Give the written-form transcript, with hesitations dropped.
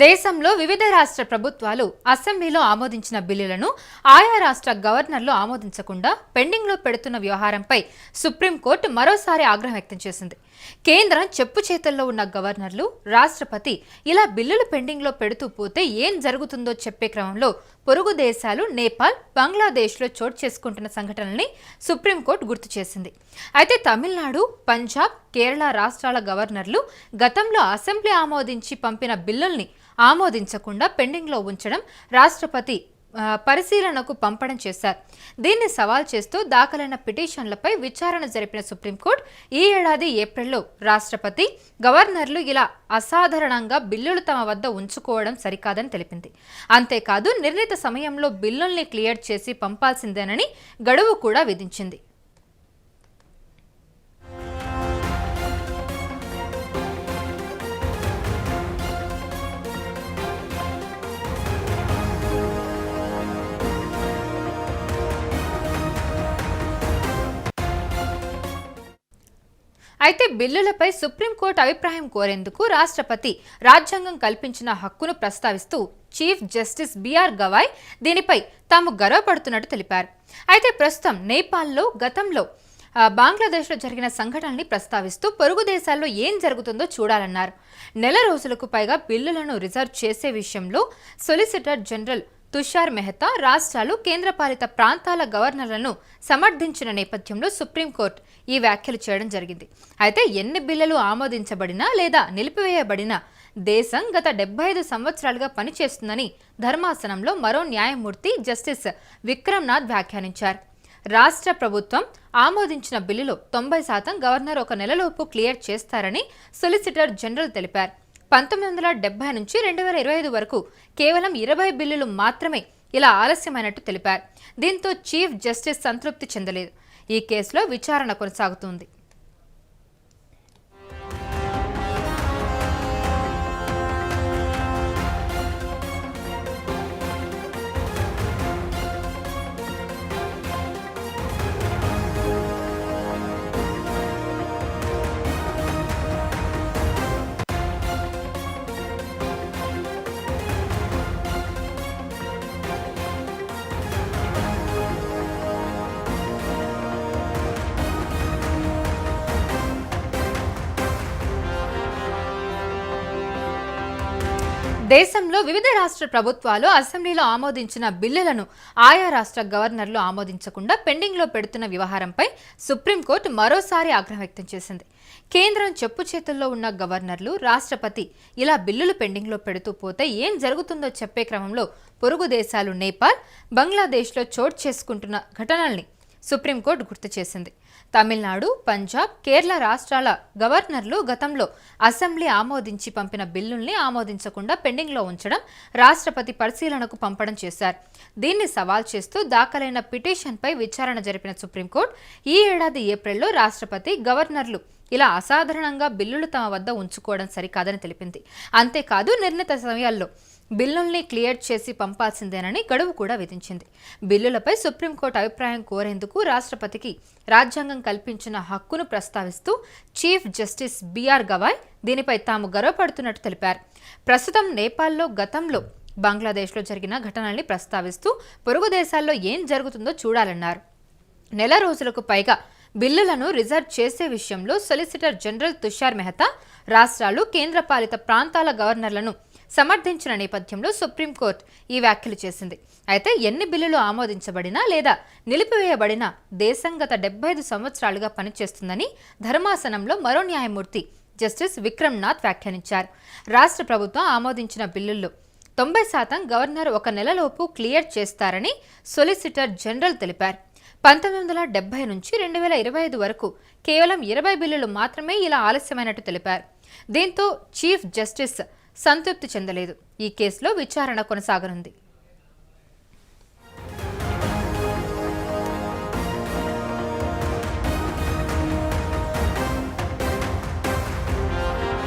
దేశంలో వివిధ రాష్ట్ర ప్రభుత్వాలు అసెంబ్లీలో ఆమోదించిన బిల్లులను ఆయా రాష్ట్ర గవర్నర్లు ఆమోదించకుండా పెండింగ్లో పెడుతున్న వ్యవహారంపై సుప్రీంకోర్టు మరోసారి ఆగ్రహం వ్యక్తం చేసింది. కేంద్రం చెప్పు చేతుల్లో ఉన్న గవర్నర్లు, రాష్ట్రపతి ఇలా బిల్లులు పెండింగ్లో పెడుతూ పోతే ఏం జరుగుతుందో చెప్పే క్రమంలో పొరుగు దేశాలు నేపాల్, బంగ్లాదేశ్లో చోటు చేసుకుంటున్న సంఘటనల్ని సుప్రీంకోర్టు గుర్తు చేసింది. అయితే తమిళనాడు, పంజాబ్, కేరళ రాష్ట్రాల గవర్నర్లు గతంలో అసెంబ్లీ ఆమోదించి పంపిన బిల్లుల్ని ఆమోదించకుండా పెండింగ్లో ఉంచడం, రాష్ట్రపతి పరిశీలనకు పంపడం చేశారు. దీన్ని సవాల్ చేస్తూ దాఖలైన పిటిషన్లపై విచారణ జరిపిన సుప్రీంకోర్టు ఈ ఏడాది ఏప్రిల్లో రాష్ట్రపతి, గవర్నర్లు ఇలా అసాధారణంగా బిల్లులు తమ వద్ద ఉంచుకోవడం సరికాదని తెలిపింది. అంతేకాదు నిర్ణీత సమయంలో బిల్లుల్ని క్లియర్ చేసి పంపాల్సిందేనని గడువు కూడా విధించింది. అయితే బిల్లులపై సుప్రీంకోర్టు అభిప్రాయం కోరేందుకు రాష్ట్రపతి రాజ్యాంగం కల్పించిన హక్కును ప్రస్తావిస్తూ చీఫ్ జస్టిస్ బిఆర్ గవాయ్ దీనిపై తాము గర్వపడుతున్నట్టు తెలిపారు. అయితే ప్రస్తుతం నేపాల్లో, గతంలో బంగ్లాదేశ్లో జరిగిన సంఘటనల్ని ప్రస్తావిస్తూ పొరుగు దేశాల్లో ఏం జరుగుతుందో చూడాలన్నారు. నెల రోజులకు పైగా బిల్లులను రిజర్వ్ చేసే విషయంలో సొలిసిటర్ జనరల్ తుషార్ మెహతా రాష్ట్రాలు, కేంద్రపాలిత ప్రాంతాల గవర్నర్లను సమర్థించిన నేపథ్యంలో సుప్రీంకోర్టు ఈ వ్యాఖ్యలు చేయడం జరిగింది. అయితే ఎన్ని బిల్లులు ఆమోదించబడినా లేదా నిలిపివేయబడినా దేశం గత 75 సంవత్సరాలుగా పనిచేస్తుందని ధర్మాసనంలో మరో న్యాయమూర్తి జస్టిస్ విక్రమ్నాథ్ వ్యాఖ్యానించారు. రాష్ట్ర ప్రభుత్వం ఆమోదించిన బిల్లులో 90% గవర్నర్ ఒక నెలలోపు క్లియర్ చేస్తారని సొలిసిటర్ జనరల్ తెలిపారు. 1970 నుంచి 2025 వరకు కేవలం 20 బిల్లులు మాత్రమే ఇలా ఆలస్యమైనట్టు తెలిపారు. దీంతో చీఫ్ జస్టిస్ సంతృప్తి చెందలేదు. ఈ కేసులో విచారణ కొనసాగుతుంది. దేశంలో వివిధ రాష్ట్ర ప్రభుత్వాలు అసెంబ్లీలో ఆమోదించిన బిల్లులను ఆయా రాష్ట్ర గవర్నర్లు ఆమోదించకుండా పెండింగ్లో పెడుతున్న వ్యవహారంపై సుప్రీంకోర్టు మరోసారి ఆగ్రహం వ్యక్తం చేసింది. కేంద్రం చెప్పు చేతుల్లో ఉన్న గవర్నర్లు, రాష్ట్రపతి ఇలా బిల్లులు పెండింగ్లో పెడుతూ పోతే ఏం జరుగుతుందో చెప్పే క్రమంలో పొరుగు దేశాలు నేపాల్, బంగ్లాదేశ్లో చోటు చేసుకుంటున్న ఘటనల్ని సుప్రీంకోర్టు గుర్తు చేసింది. తమిళనాడు, పంజాబ్, కేరళ రాష్ట్రాల గవర్నర్లు గతంలో అసెంబ్లీ ఆమోదించి పంపిన బిల్లుల్ని ఆమోదించకుండా పెండింగ్లో ఉంచడం, రాష్ట్రపతి పరిశీలనకు పంపడం చేశారు. దీన్ని సవాల్ చేస్తూ దాఖలైన పిటిషన్పై విచారణ జరిపిన సుప్రీంకోర్టు ఈ ఏడాది ఏప్రిల్లో రాష్ట్రపతి, గవర్నర్లు ఇలా అసాధారణంగా బిల్లులు తమ వద్ద ఉంచుకోవడం సరికాదని తెలిపింది. అంతేకాదు నిర్ణీత సమయాల్లో బిల్లుల్ని క్లియర్ చేసి పంపాల్సిందేనని గడువు కూడా విధించింది. బిల్లులపై సుప్రీంకోర్టు అభిప్రాయం కోరేందుకు రాష్ట్రపతికి రాజ్యాంగం కల్పించిన హక్కును ప్రస్తావిస్తూ చీఫ్ జస్టిస్ బిఆర్ గవాయ్ దీనిపై తాము గర్వపడుతున్నట్టు తెలిపారు. ప్రస్తుతం నేపాల్లో, గతంలో బంగ్లాదేశ్లో జరిగిన ఘటనల్ని ప్రస్తావిస్తూ పొరుగు దేశాల్లో ఏం జరుగుతుందో చూడాలన్నారు. నెల రోజులకు పైగా బిల్లులను రిజర్వ్ చేసే విషయంలో సొలిసిటర్ జనరల్ తుషార్ మెహతా రాష్ట్రాలు, కేంద్రపాలిత ప్రాంతాల గవర్నర్లను సమర్థించిన నేపథ్యంలో సుప్రీంకోర్టు ఈ వ్యాఖ్యలు చేసింది. అయితే ఎన్ని బిల్లులు ఆమోదించబడినా లేదా నిలిపివేయబడినా దేశం గత 75 సంవత్సరాలుగా పనిచేస్తుందని ధర్మాసనంలో మరో న్యాయమూర్తి జస్టిస్ విక్రమ్నాథ్ వ్యాఖ్యానించారు. రాష్ట్ర ప్రభుత్వం ఆమోదించిన బిల్లుల్లో 90% గవర్నర్ ఒక నెలలోపు క్లియర్ చేస్తారని సొలిసిటర్ జనరల్ తెలిపారు. 1970 నుంచి 2025 వరకు కేవలం 20 బిల్లులు మాత్రమే ఇలా ఆలస్యమైనట్టు తెలిపారు. దీంతో చీఫ్ జస్టిస్ సంతృప్తి చెందలేదు. ఈ కేసులో విచారణ కొనసాగనుంది.